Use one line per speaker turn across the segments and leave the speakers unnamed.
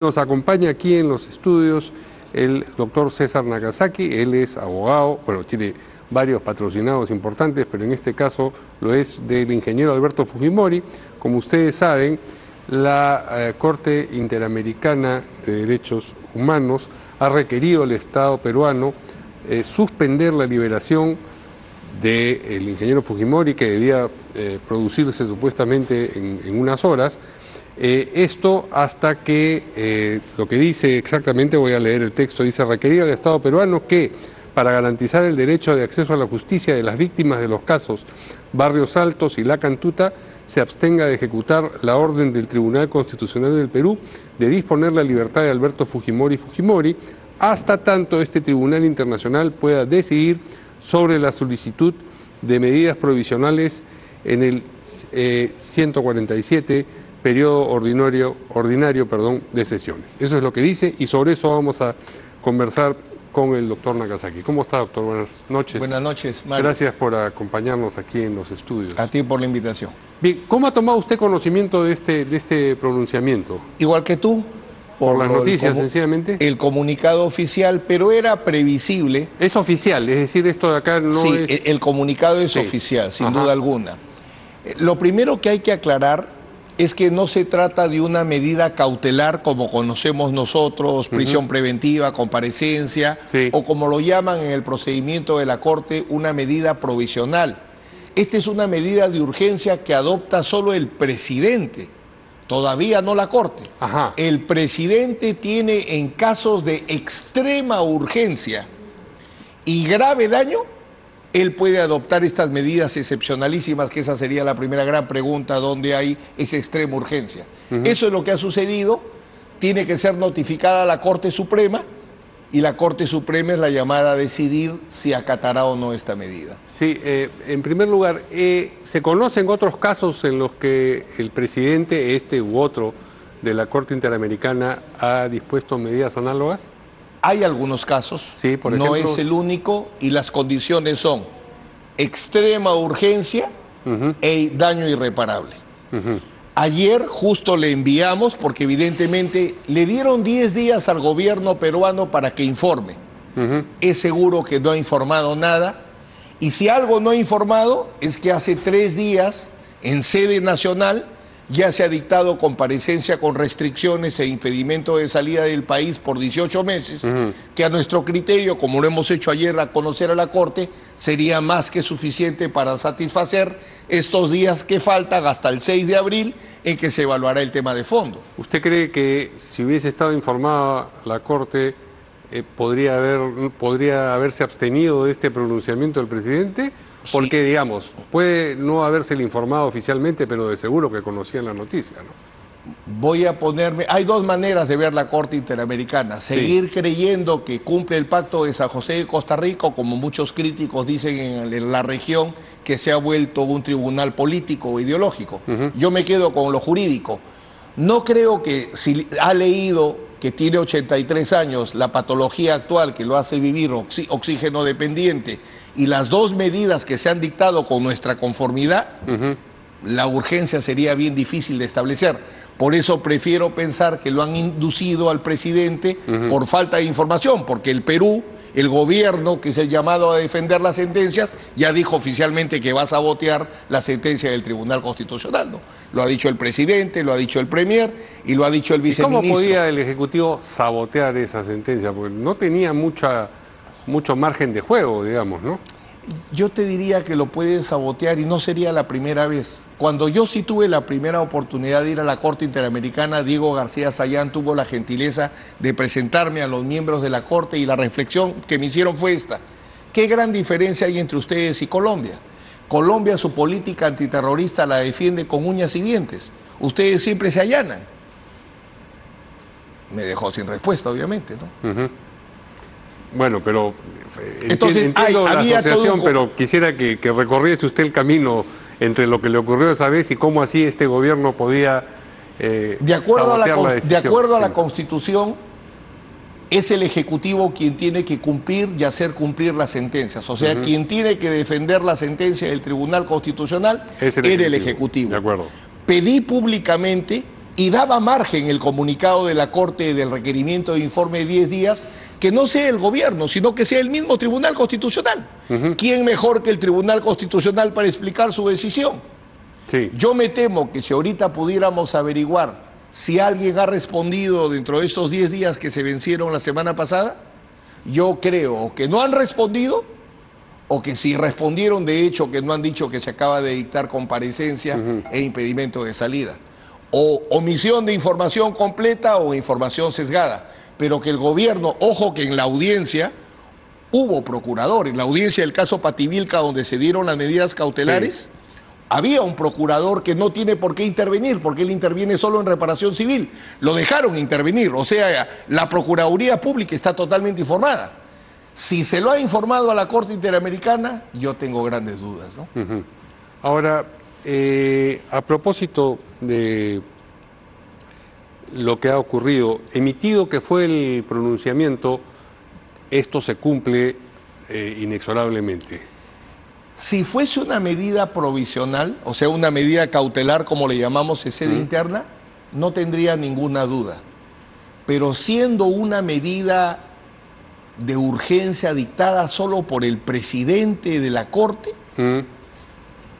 Nos acompaña aquí en los estudios el doctor César Nagasaki. Él es abogado, bueno, tiene varios patrocinados importantes, pero en este caso lo es del ingeniero Alberto Fujimori. Como ustedes saben, la Corte Interamericana de Derechos Humanos ha requerido al Estado peruano suspender la liberación del ingeniero Fujimori, que debía producirse supuestamente en unas horas. Esto hasta que, lo que dice exactamente, voy a leer el texto, dice: requerir al Estado peruano que, para garantizar el derecho de acceso a la justicia de las víctimas de los casos Barrios Altos y La Cantuta, se abstenga de ejecutar la orden del Tribunal Constitucional del Perú de disponer la libertad de Alberto Fujimori hasta tanto este Tribunal Internacional pueda decidir sobre la solicitud de medidas provisionales en el 147 periodo ordinario de sesiones. Eso es lo que dice, y sobre eso vamos a conversar con el doctor Nagasaki. ¿Cómo está, doctor? Buenas noches.
Buenas noches, Mario.
Gracias por acompañarnos aquí en los estudios.
A ti por la invitación.
Bien, ¿cómo ha tomado usted conocimiento de este pronunciamiento?
Igual que tú.
Por las noticias, sencillamente.
El comunicado oficial, pero era previsible.
Es oficial, es decir, esto de acá no
sí,
es...
el comunicado es oficial, sin duda alguna. Lo primero que hay que aclarar es que no se trata de una medida cautelar como conocemos nosotros, prisión preventiva, comparecencia, o como lo llaman en el procedimiento de la Corte, una medida provisional. Esta es una medida de urgencia que adopta solo el presidente, todavía no la Corte. El presidente tiene, en casos de extrema urgencia y grave daño, él puede adoptar estas medidas excepcionalísimas, que esa sería la primera gran pregunta, ¿dónde hay esa extrema urgencia? Eso es lo que ha sucedido, tiene que ser notificada a la Corte Suprema, y la Corte Suprema es la llamada a decidir si acatará o no esta medida.
Sí, en primer lugar, ¿se conocen otros casos en los que el presidente, este u otro, de la Corte Interamericana ha dispuesto medidas análogas?
Hay algunos casos,
sí, por ejemplo,
no es el único, y las condiciones son extrema urgencia e daño irreparable. Ayer justo le enviamos, porque evidentemente le dieron 10 días al gobierno peruano para que informe. Es seguro que no ha informado nada, y si algo no ha informado es que hace 3 días en sede nacional ya se ha dictado comparecencia con restricciones e impedimento de salida del país por 18 meses, que a nuestro criterio, como lo hemos hecho ayer a conocer a la Corte, sería más que suficiente para satisfacer estos días que faltan hasta el 6 de abril, en que se evaluará el tema de fondo.
¿Usted cree que si hubiese estado informada la Corte, podría haberse abstenido de este pronunciamiento del presidente? Porque, digamos, puede no habérsele informado oficialmente, pero de seguro que conocían la noticia, ¿no?
Voy a ponerme... Hay dos maneras de ver la Corte Interamericana. Seguir creyendo que cumple el Pacto de San José de Costa Rica, como muchos críticos dicen en la región, que se ha vuelto un tribunal político o ideológico. Yo me quedo con lo jurídico. No creo que, si ha leído que tiene 83 años, la patología actual que lo hace vivir oxígeno dependiente, y las dos medidas que se han dictado con nuestra conformidad, la urgencia sería bien difícil de establecer. Por eso prefiero pensar que lo han inducido al presidente por falta de información, porque el Perú, el gobierno, que es el llamado a defender las sentencias, ya dijo oficialmente que va a sabotear la sentencia del Tribunal Constitucional, ¿no? Lo ha dicho el presidente, lo ha dicho el premier y lo ha dicho el viceministro.
¿Y cómo podía el Ejecutivo sabotear esa sentencia? Porque no tenía mucho margen de juego, digamos, ¿no?
Yo te diría que lo pueden sabotear, y no sería la primera vez. Cuando yo sí tuve la primera oportunidad de ir a la Corte Interamericana, Diego García Sayán tuvo la gentileza de presentarme a los miembros de la Corte, y la reflexión que me hicieron fue esta: ¿qué gran diferencia hay entre ustedes y Colombia? Colombia su política antiterrorista la defiende con uñas y dientes. Ustedes siempre se allanan. Me dejó sin respuesta, obviamente, ¿no?
Bueno, pero
entonces,
entiendo la asociación, pero quisiera que recorriese usted el camino entre lo que le ocurrió esa vez y cómo así este gobierno podía
de acuerdo a la Constitución, es el Ejecutivo quien tiene que cumplir y hacer cumplir las sentencias. O sea, quien tiene que defender la sentencia del Tribunal Constitucional era el Ejecutivo.
De acuerdo.
Pedí públicamente y daba margen el comunicado de la Corte del requerimiento de informe de 10 días, que no sea el gobierno, sino que sea el mismo Tribunal Constitucional. ¿Quién mejor que el Tribunal Constitucional para explicar su decisión?
Sí.
Yo me temo que si ahorita pudiéramos averiguar si alguien ha respondido dentro de estos 10 días que se vencieron la semana pasada, yo creo que no han respondido, o que si respondieron de hecho que no han dicho que se acaba de dictar comparecencia e impedimento de salida, o omisión de información completa o información sesgada, pero que el gobierno, ojo que en la audiencia hubo procurador, en la audiencia del caso Pativilca donde se dieron las medidas cautelares, había un procurador que no tiene por qué intervenir, porque él interviene solo en reparación civil. Lo dejaron intervenir, o sea, la Procuraduría Pública está totalmente informada. Si se lo ha informado a la Corte Interamericana, yo tengo grandes dudas, ¿no?
Ahora, a propósito de lo que ha ocurrido, emitido que fue el pronunciamiento, esto se cumple inexorablemente.
Si fuese una medida provisional, o sea, una medida cautelar, como le llamamos en sede interna, no tendría ninguna duda. Pero siendo una medida de urgencia dictada solo por el presidente de la Corte,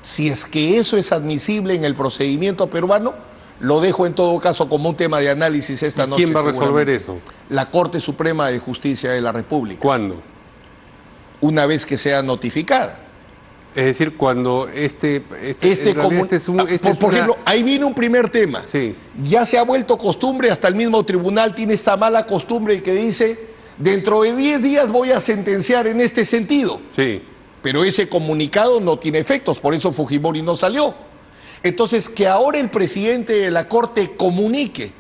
si es que eso es admisible en el procedimiento peruano, lo dejo en todo caso como un tema de análisis esta noche.
¿Quién va a resolver eso?
La Corte Suprema de Justicia de la República.
¿Cuándo?
Una vez que sea notificada.
Es decir, cuando por
ejemplo, ahí viene un primer tema.
Sí.
Ya se ha vuelto costumbre, hasta el mismo tribunal tiene esta mala costumbre que dice, dentro de 10 días voy a sentenciar en este sentido.
Sí.
Pero ese comunicado no tiene efectos, por eso Fujimori no salió. Entonces, que ahora el presidente de la Corte comunique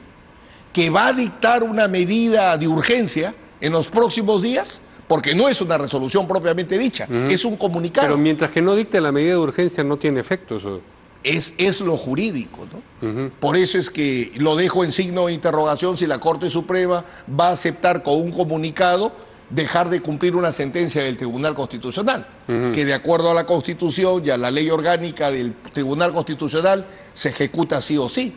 que va a dictar una medida de urgencia en los próximos días, porque no es una resolución propiamente dicha, es un comunicado.
Pero mientras que no dicte la medida de urgencia no tiene efecto eso.
Es lo jurídico, ¿no? Por eso es que lo dejo en signo de interrogación si la Corte Suprema va a aceptar con un comunicado dejar de cumplir una sentencia del Tribunal Constitucional, que de acuerdo a la Constitución y a la ley orgánica del Tribunal Constitucional se ejecuta sí o sí.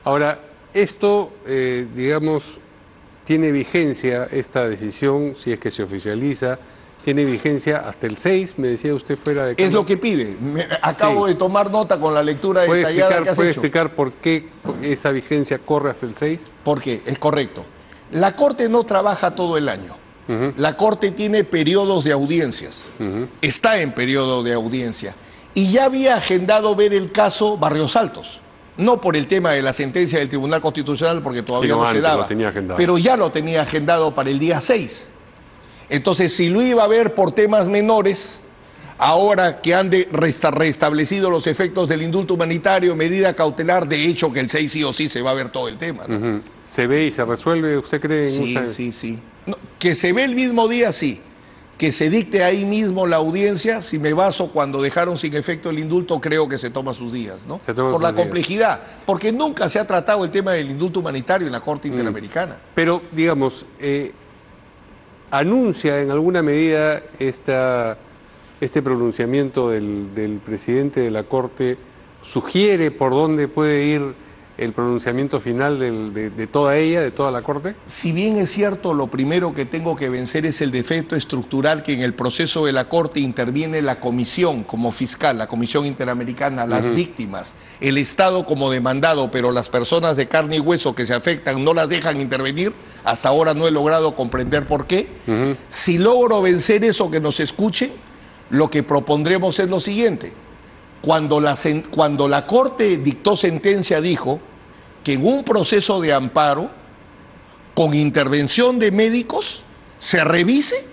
Ahora, esto, digamos, tiene vigencia, esta decisión, si es que se oficializa, tiene vigencia hasta el 6, me decía usted fuera de cámara.
Es lo que pide. Acabo de tomar nota con la lectura detallada que has
¿Puede
hecho.
explicar por qué esa vigencia corre hasta el 6?
Porque es correcto. La Corte no trabaja todo el año. La Corte tiene periodos de audiencias. Está en periodo de audiencia. Y ya había agendado ver el caso Barrios Altos. No por el tema de la sentencia del Tribunal Constitucional, porque todavía no se daba. Pero ya lo tenía agendado para el día 6. Entonces, si lo iba a ver por temas menores, ahora que han restablecido los efectos del indulto humanitario, medida cautelar, de hecho que el 6 sí o sí se va a ver todo el tema, ¿no?
¿Se ve y se resuelve, usted cree?
Sí. No, que se ve el mismo día, sí. Que se dicte ahí mismo la audiencia, si me baso cuando dejaron sin efecto el indulto, creo que se toma sus días, ¿no? Por la complejidad, porque nunca se ha tratado el tema del indulto humanitario en la Corte Interamericana.
Pero, digamos, anuncia en alguna medida este pronunciamiento del presidente de la Corte, sugiere por dónde puede ir el pronunciamiento final de toda ella, de toda la Corte.
Si bien es cierto, lo primero que tengo que vencer es el defecto estructural que en el proceso de la Corte interviene la Comisión como fiscal, la Comisión Interamericana, las víctimas, el Estado como demandado, pero las personas de carne y hueso que se afectan no las dejan intervenir. Hasta ahora no he logrado comprender por qué. Si logro vencer eso, que nos escuchen, lo que propondremos es lo siguiente. Cuando la Corte dictó sentencia, dijo que en un proceso de amparo, con intervención de médicos, se revise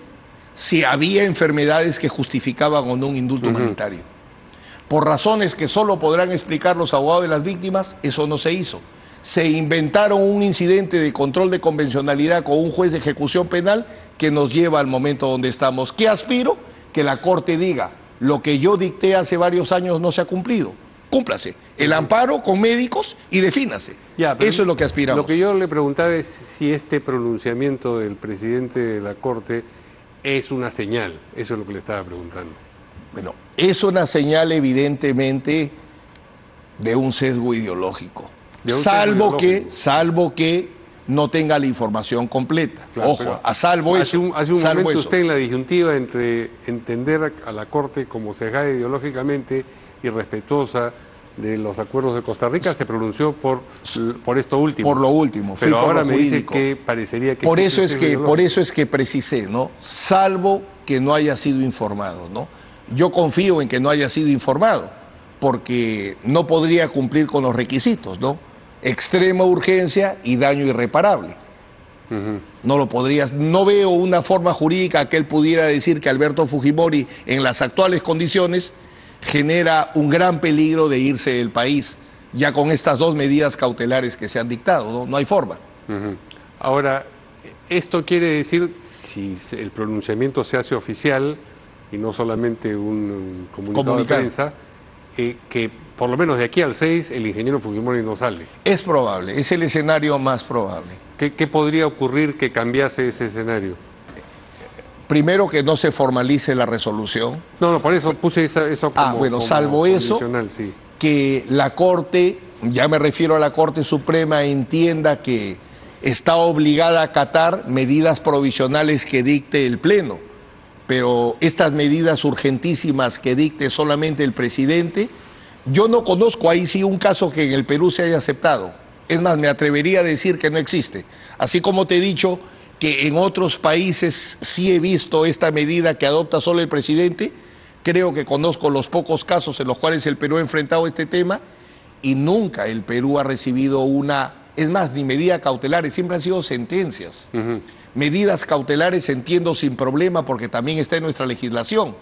si había enfermedades que justificaban o no un indulto humanitario. Por razones que solo podrán explicar los abogados de las víctimas, eso no se hizo. Se inventaron un incidente de control de convencionalidad con un juez de ejecución penal que nos lleva al momento donde estamos. ¿Qué aspiro? Que la Corte diga: lo que yo dicté hace varios años no se ha cumplido. Cúmplase. El amparo con médicos y defínase. Eso es lo que aspiramos.
Lo que yo le preguntaba es si este pronunciamiento del presidente de la Corte es una señal. Eso es lo que le estaba preguntando.
Bueno, es una señal evidentemente de un sesgo ideológico. salvo que no tenga la información completa.
Claro,
ojo, a salvo eso.
Hace un
salvo
momento
eso.
usted en la disyuntiva entre entender a la Corte como sesgada ideológicamente y respetuosa de los acuerdos de Costa Rica, se pronunció por esto último.
Por lo último,
pero
por
ahora
lo
me dice
jurídico.
que parecería que...
Por eso es que precisé, ¿no? Salvo que no haya sido informado, ¿no? Yo confío en que no haya sido informado, porque no podría cumplir con los requisitos, ¿no? Extrema urgencia y daño irreparable. No lo podrías, no veo una forma jurídica que él pudiera decir que Alberto Fujimori, en las actuales condiciones, genera un gran peligro de irse del país, ya con estas dos medidas cautelares que se han dictado, ¿no? No hay forma.
Ahora, esto quiere decir, si el pronunciamiento se hace oficial y no solamente un comunicado de prensa, que por lo menos de aquí al 6 el ingeniero Fujimori no sale.
Es probable, es el escenario más probable.
¿Qué podría ocurrir que cambiase ese escenario?
Primero, que no se formalice la resolución.
No, por eso puse eso como
bueno, salvo eso,
sí.
Que la Corte, ya me refiero a la Corte Suprema, entienda que está obligada a acatar medidas provisionales que dicte el Pleno. Pero estas medidas urgentísimas que dicte solamente el presidente, yo no conozco ahí sí un caso que en el Perú se haya aceptado. Es más, me atrevería a decir que no existe. Así como te he dicho que en otros países sí he visto esta medida que adopta solo el presidente, creo que conozco los pocos casos en los cuales el Perú ha enfrentado este tema y nunca el Perú ha recibido es más, ni medidas cautelares, siempre han sido sentencias. Medidas cautelares entiendo sin problema porque también está en nuestra legislación,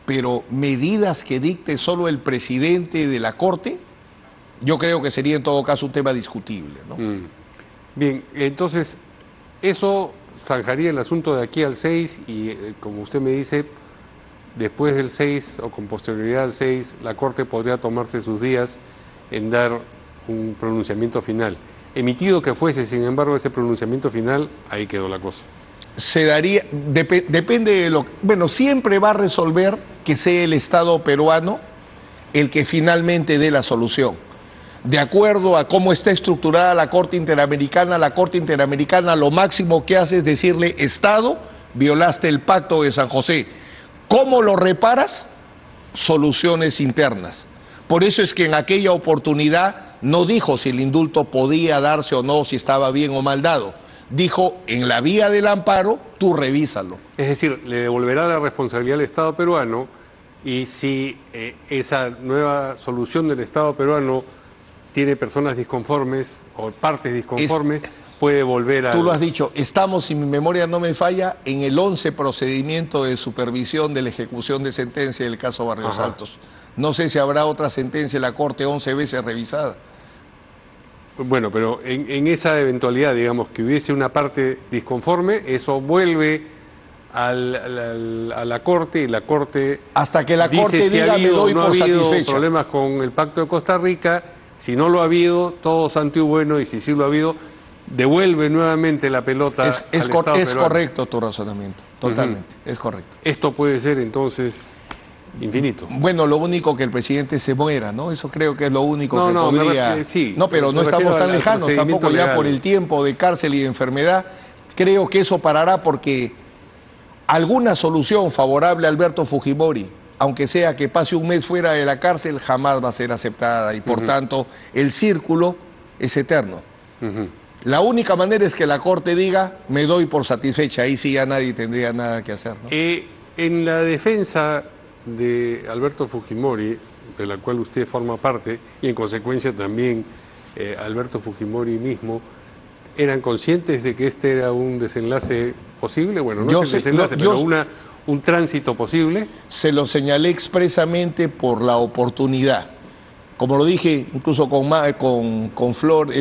pero medidas que dicte solo el presidente de la Corte, yo creo que sería en todo caso un tema discutible, ¿no?
Bien, entonces, eso zanjaría el asunto de aquí al 6 y, como usted me dice, después del 6 o con posterioridad al 6, la Corte podría tomarse sus días en dar un pronunciamiento final. Emitido que fuese, sin embargo, ese pronunciamiento final, ahí quedó la cosa.
Se daría, depende de lo... Bueno, siempre va a resolver que sea el Estado peruano el que finalmente dé la solución. De acuerdo a cómo está estructurada la Corte Interamericana lo máximo que hace es decirle: Estado, violaste el Pacto de San José. ¿Cómo lo reparas? Soluciones internas. Por eso es que en aquella oportunidad no dijo si el indulto podía darse o no, si estaba bien o mal dado. Dijo: en la vía del amparo, tú revísalo.
Es decir, le devolverá la responsabilidad al Estado peruano y si esa nueva solución del Estado peruano tiene personas disconformes o partes disconformes, puede volver a...
Tú lo has dicho, estamos, si mi memoria no me falla, en el 11 procedimiento de supervisión de la ejecución de sentencia del caso Barrios Altos. No sé si habrá otra sentencia en la Corte 11 veces revisada.
Bueno, pero en esa eventualidad, digamos, que hubiese una parte disconforme, eso vuelve a la Corte y la Corte...
Hasta que la Corte
dice,
diga: me doy por satisfecha.
Ha habido problemas con el Pacto de Costa Rica, si no lo ha habido, todo santo y bueno, y si sí lo ha habido, devuelve nuevamente la pelota
Es correcto tu razonamiento, totalmente, es correcto.
Esto puede ser entonces infinito.
Bueno, lo único que el presidente se muera, ¿no? Eso creo que es lo único que podría...
sí,
no, pero no estamos tan lejanos, tampoco ya por el tiempo de cárcel y de enfermedad. Creo que eso parará porque alguna solución favorable a Alberto Fujimori, aunque sea que pase un mes fuera de la cárcel, jamás va a ser aceptada y por tanto el círculo es eterno. La única manera es que la Corte diga: me doy por satisfecha. Ahí sí ya nadie tendría nada que hacer, ¿no?
En la defensa de Alberto Fujimori, de la cual usted forma parte, y en consecuencia también Alberto Fujimori mismo, ¿eran conscientes de que este era un desenlace posible? Bueno, no es el desenlace, pero un tránsito posible.
Se lo señalé expresamente por la oportunidad. Como lo dije incluso con Flor,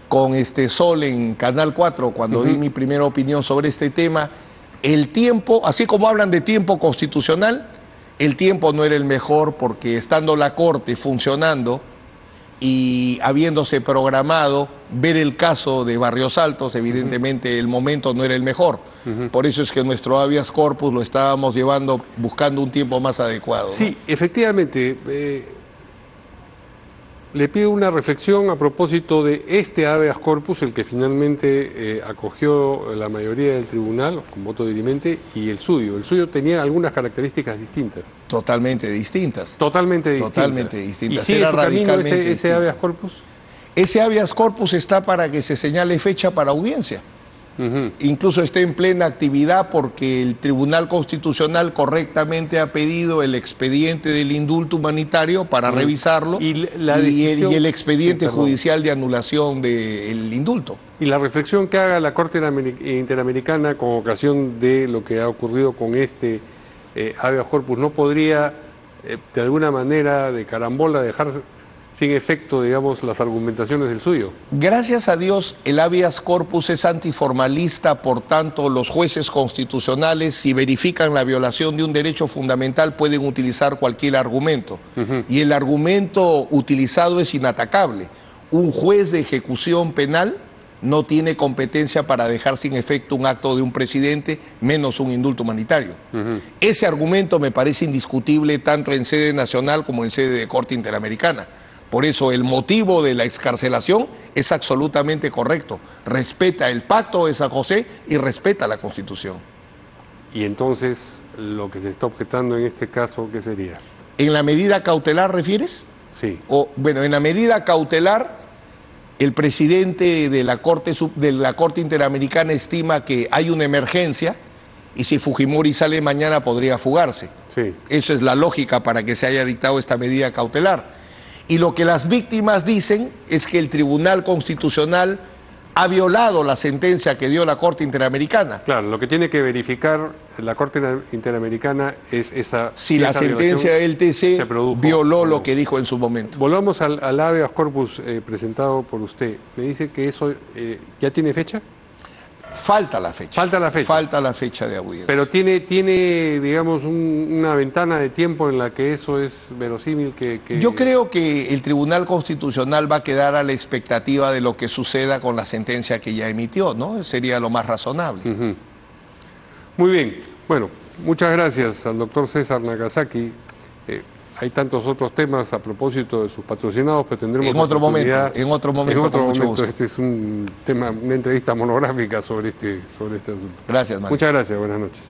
con Sol en Canal 4, cuando di mi primera opinión sobre este tema, el tiempo, así como hablan de tiempo constitucional, el tiempo no era el mejor porque estando la Corte funcionando y habiéndose programado ver el caso de Barrios Altos, evidentemente el momento no era el mejor. Por eso es que nuestro habeas corpus lo estábamos llevando buscando un tiempo más adecuado, ¿no?
Sí, efectivamente. le pido una reflexión a propósito de este habeas corpus, el que finalmente acogió la mayoría del tribunal con voto dirimente, y el suyo. El suyo tenía algunas características distintas.
Totalmente distintas.
Totalmente distintas.
Totalmente distintas.
¿Y sigue
Era
su camino
radicalmente
ese habeas corpus?
Ese habeas corpus está para que se señale fecha para audiencia. Incluso está en plena actividad porque el Tribunal Constitucional correctamente ha pedido el expediente del indulto humanitario para revisarlo
y el
expediente judicial de anulación del indulto.
Y la reflexión que haga la Corte Interamericana con ocasión de lo que ha ocurrido con este habeas corpus, ¿no podría de alguna manera de carambola dejar sin efecto, digamos, las argumentaciones del suyo?
Gracias a Dios, el habeas corpus es antiformalista, por tanto, los jueces constitucionales, si verifican la violación de un derecho fundamental, pueden utilizar cualquier argumento. Y el argumento utilizado es inatacable. Un juez de ejecución penal no tiene competencia para dejar sin efecto un acto de un presidente, menos un indulto humanitario. Ese argumento me parece indiscutible tanto en sede nacional como en sede de Corte Interamericana. Por eso el motivo de la excarcelación es absolutamente correcto. Respeta el Pacto de San José y respeta la Constitución.
Y entonces, lo que se está objetando en este caso, ¿qué sería?
¿En la medida cautelar refieres?
Sí.
Bueno, en la medida cautelar, el presidente de la Corte Interamericana estima que hay una emergencia y si Fujimori sale mañana podría fugarse.
Sí.
Eso es la lógica para que se haya dictado esta medida cautelar. Y lo que las víctimas dicen es que el Tribunal Constitucional ha violado la sentencia que dio la Corte Interamericana.
Claro, lo que tiene que verificar la Corte Interamericana es
si la sentencia del TC violó lo que dijo en su momento.
Volvamos al habeas corpus presentado por usted. Me dice que eso ya tiene fecha.
Falta la fecha.
Falta la fecha.
Falta la fecha de audiencia.
Pero tiene digamos, una ventana de tiempo en la que eso es verosímil que...
Yo creo que el Tribunal Constitucional va a quedar a la expectativa de lo que suceda con la sentencia que ya emitió, ¿no? Sería lo más razonable.
Muy bien. Bueno, muchas gracias al doctor César Nagasaki. Hay tantos otros temas a propósito de sus patrocinados, pero tendremos
en otro momento. En otro momento.
Este es un tema, una entrevista monográfica sobre este asunto.
Gracias, Mario.
Muchas gracias, buenas noches.